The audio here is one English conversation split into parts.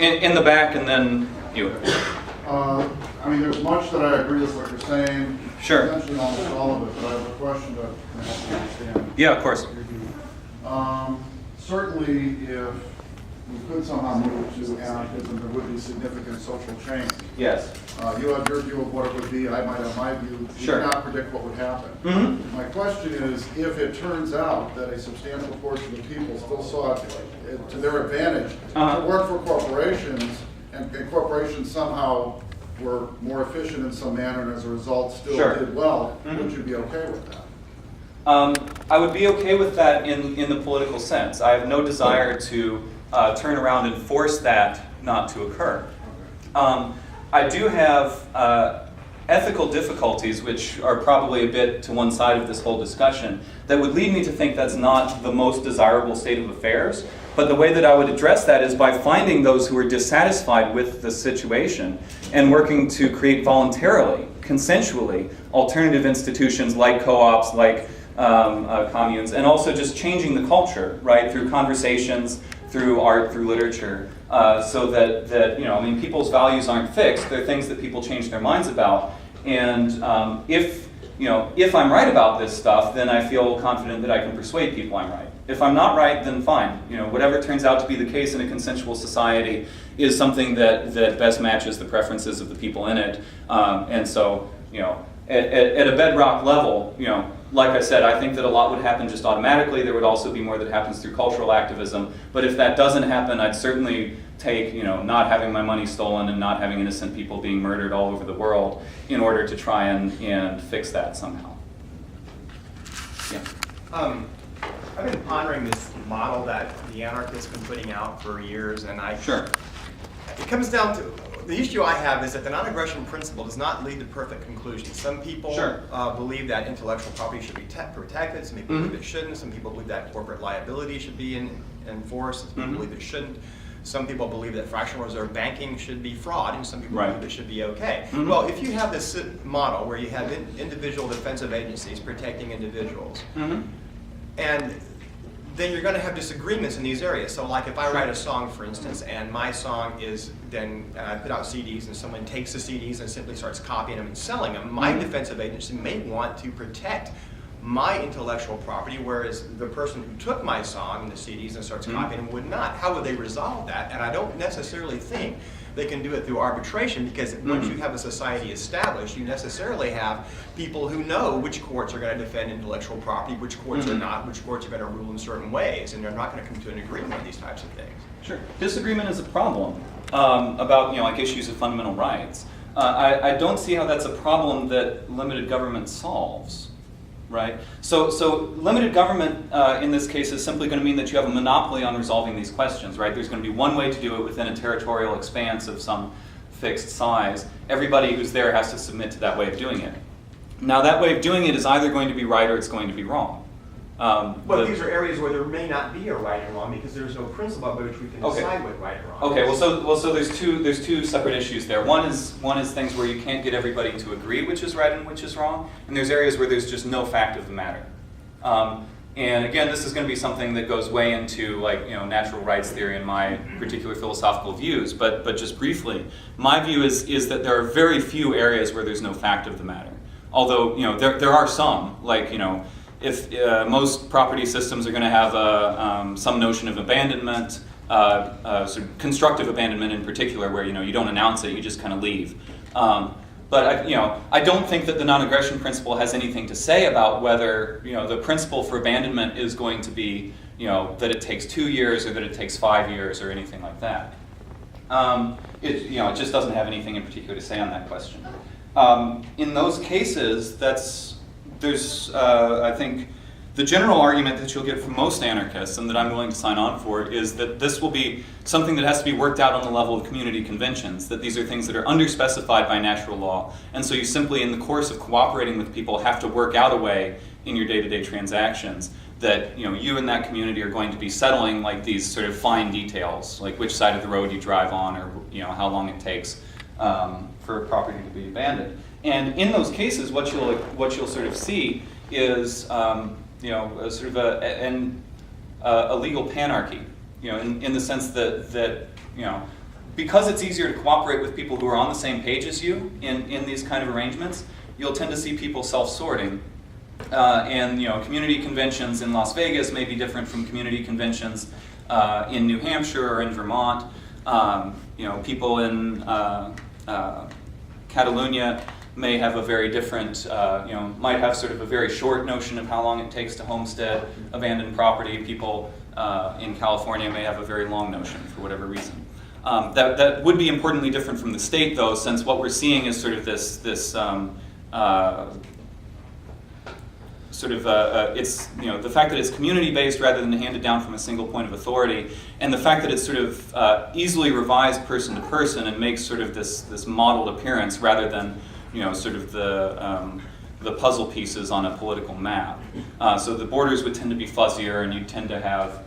In the back, and then you. I mean, there's much that I agree with what you're saying. Sure. Essentially almost all of it, but I have a question to help you understand. Yeah, of course. Certainly, if we could somehow move to anarchism, there would be significant social change. Yes. You have your view of what it would be, I might have my view. You Sure. cannot predict what would happen. Mm-hmm. My question is, if it turns out that a substantial portion of people still saw it to their advantage to work for corporations, and corporations somehow were more efficient in some manner and as a result still Sure. did well, Mm-hmm. would you be okay with that? I would be okay with that in the political sense. I have no desire to turn around and force that not to occur. I do have ethical difficulties, which are probably a bit to one side of this whole discussion, that would lead me to think that's not the most desirable state of affairs. But the way that I would address that is by finding those who are dissatisfied with the situation and working to create voluntarily, consensually, alternative institutions like co-ops, like communes, and also just changing the culture, right, through conversations, through art, through literature, so that you know, I mean, people's values aren't fixed. They're things that people change their minds about. And if I'm right about this stuff, then I feel confident that I can persuade people I'm right. If I'm not right, then fine. You know, whatever turns out to be the case in a consensual society is something that best matches the preferences of the people in it. And so, you know, at a bedrock level, you know, like I said, I think that a lot would happen just automatically. There would also be more that happens through cultural activism. But if that doesn't happen, I'd certainly take, you know, not having my money stolen and not having innocent people being murdered all over the world in order to try and fix that somehow. Yeah. I've been pondering this model that the anarchists have been putting out for years, and Sure. It comes down to, the issue I have is that the non-aggression principle does not lead to perfect conclusions. Some people Sure. believe that intellectual property should be protected, some people believe it shouldn't, some people believe that corporate liability should be enforced, some people believe it shouldn't. Some people believe that fractional reserve banking should be fraud, and some people believe it should be okay. Well, if you have this model where you have individual defensive agencies protecting individuals, and then you're going to have disagreements in these areas. So like if I write a song, for instance, and my song is then, I put out CDs and someone takes the CDs and simply starts copying them and selling them, my defensive agency may want to protect my intellectual property, whereas the person who took my song and the CDs and starts copying them would not. How would they resolve that? And I don't necessarily think they can do it through arbitration, because once you have a society established, you necessarily have people who know which courts are going to defend intellectual property, which courts are not, which courts are going to rule in certain ways, and they're not going to come to an agreement on these types of things. Sure. Disagreement is a problem about, you know, like issues of fundamental rights. I don't see how that's a problem that limited government solves. Right? So limited government in this case is simply going to mean that you have a monopoly on resolving these questions, right? There's going to be one way to do it within a territorial expanse of some fixed size. Everybody who's there has to submit to that way of doing it. Now that way of doing it is either going to be right or it's going to be wrong. But these are areas where there may not be a right and wrong, because there's no principle by which we can decide what right and wrong Okay, is. so there's two separate issues there. One is things where you can't get everybody to agree which is right and which is wrong, and there's areas where there's just no fact of the matter. And again, this is going to be something that goes way into, like, you know, natural rights theory and my particular philosophical views. But just briefly, my view is that there are very few areas where there's no fact of the matter. Although, you know, there are some, like, you know, if most property systems are going to have some notion of abandonment, sort of constructive abandonment in particular, where, you know, you don't announce it, you just kind of leave. But I don't think that the non-aggression principle has anything to say about whether, you know, the principle for abandonment is going to be, you know, that it takes 2 years or that it takes 5 years or anything like that. It just doesn't have anything in particular to say on that question. In those cases, there's I think the general argument that you'll get from most anarchists, and that I'm willing to sign on for, is that this will be something that has to be worked out on the level of community conventions, that these are things that are underspecified by natural law, and so you simply, in the course of cooperating with people, have to work out a way in your day-to-day transactions that, you know, you and that community are going to be settling, like, these sort of fine details, like which side of the road you drive on, or, you know, how long it takes for a property to be abandoned. And in those cases, what you'll sort of see is sort of a legal panarchy, you know, in the sense that you know, because it's easier to cooperate with people who are on the same page as you in these kind of arrangements, you'll tend to see people self-sorting. And community conventions in Las Vegas may be different from community conventions in New Hampshire or in Vermont. People in Catalonia may have a very different, might have sort of a very short notion of how long it takes to homestead abandoned property. People in California may have a very long notion for whatever reason. That would be importantly different from the state, though, since what we're seeing is sort of this it's the fact that it's community-based rather than handed down from a single point of authority, and the fact that it's sort of easily revised person to person and makes sort of this modeled appearance rather than sort of the puzzle pieces on a political map. So the borders would tend to be fuzzier, and you tend to have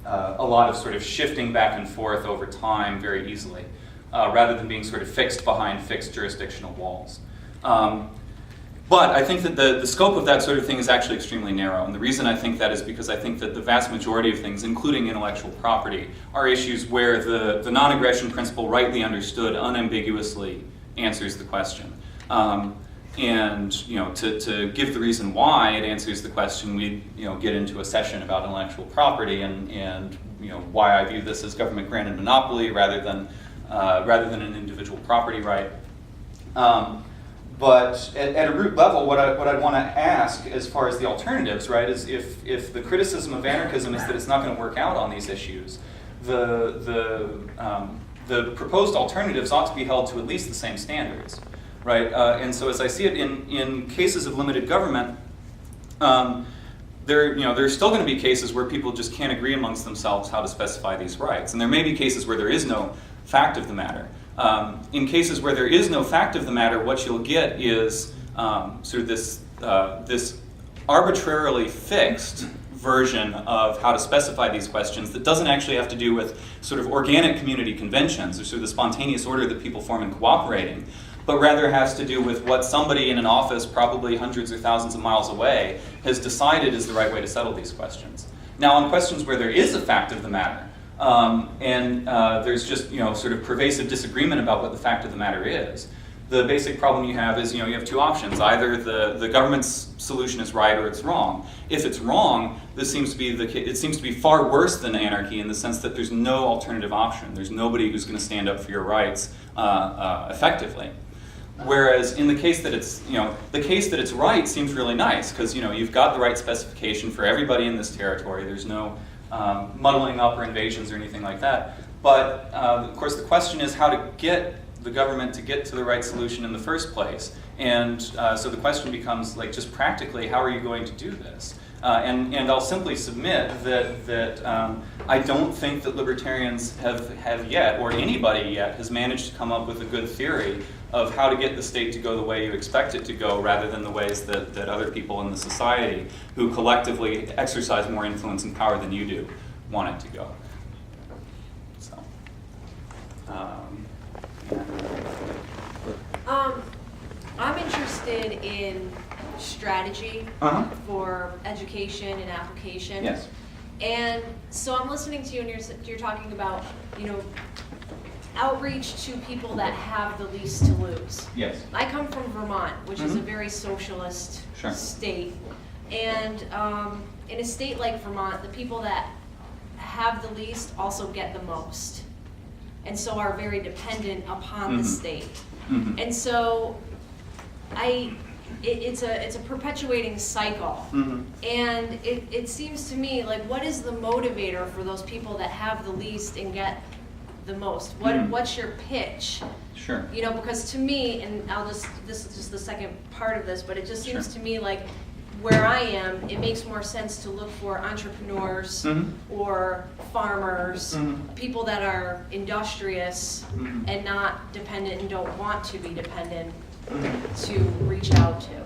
a lot of sort of shifting back and forth over time very easily, rather than being sort of fixed behind fixed jurisdictional walls. But I think that the scope of that sort of thing is actually extremely narrow, and the reason I think that is because I think that the vast majority of things, including intellectual property, are issues where the non-aggression principle, rightly understood, unambiguously answers the question. And to give the reason why it answers the question, we get into a session about intellectual property and why I view this as government-granted monopoly rather than an individual property right. But at a root level, what I'd want to ask as far as the alternatives, right, is if the criticism of anarchism is that it's not going to work out on these issues, the proposed alternatives ought to be held to at least the same standards, right? And so as I see it in cases of limited government, there's still going to be cases where people just can't agree amongst themselves how to specify these rights, and there may be cases where there is no fact of the matter. In cases where there is no fact of the matter, what you'll get is sort of this arbitrarily fixed version of how to specify these questions that doesn't actually have to do with sort of organic community conventions or sort of the spontaneous order that people form in cooperating, but rather has to do with what somebody in an office probably hundreds or thousands of miles away has decided is the right way to settle these questions. Now, on questions where there is a fact of the matter, and there's just sort of pervasive disagreement about what the fact of the matter is, the basic problem you have is you have two options. Either the government's solution is right or it's wrong. If it's wrong, it seems to be far worse than anarchy in the sense that there's no alternative option. There's nobody who's going to stand up for your rights effectively. Whereas in the case that it's right seems really nice because you've got the right specification for everybody in this territory. There's no muddling up or invasions or anything like that. But of course the question is how to get the government to get to the right solution in the first place. And so the question becomes just practically, how are you going to do this? And I'll simply submit that I don't think that libertarians have yet, or anybody yet, has managed to come up with a good theory of how to get the state to go the way you expect it to go rather than the ways that other people in the society who collectively exercise more influence and power than you do want it to go. So, I'm interested in strategy for education and application. yes. And so I'm listening to you, and you're talking about outreach to people that have the least to lose. Yes. I come from Vermont, which is a very socialist state, and in a state like Vermont, the people that have the least also get the most, and so are very dependent upon the state. And so it's a perpetuating cycle. And it seems to me like, what is the motivator for those people that have the least and get the most? What's your pitch? Sure. Because to me, and this is just the second part of this, but it just seems to me like where I am, it makes more sense to look for entrepreneurs or farmers, people that are industrious and not dependent and don't want to be dependent to reach out to.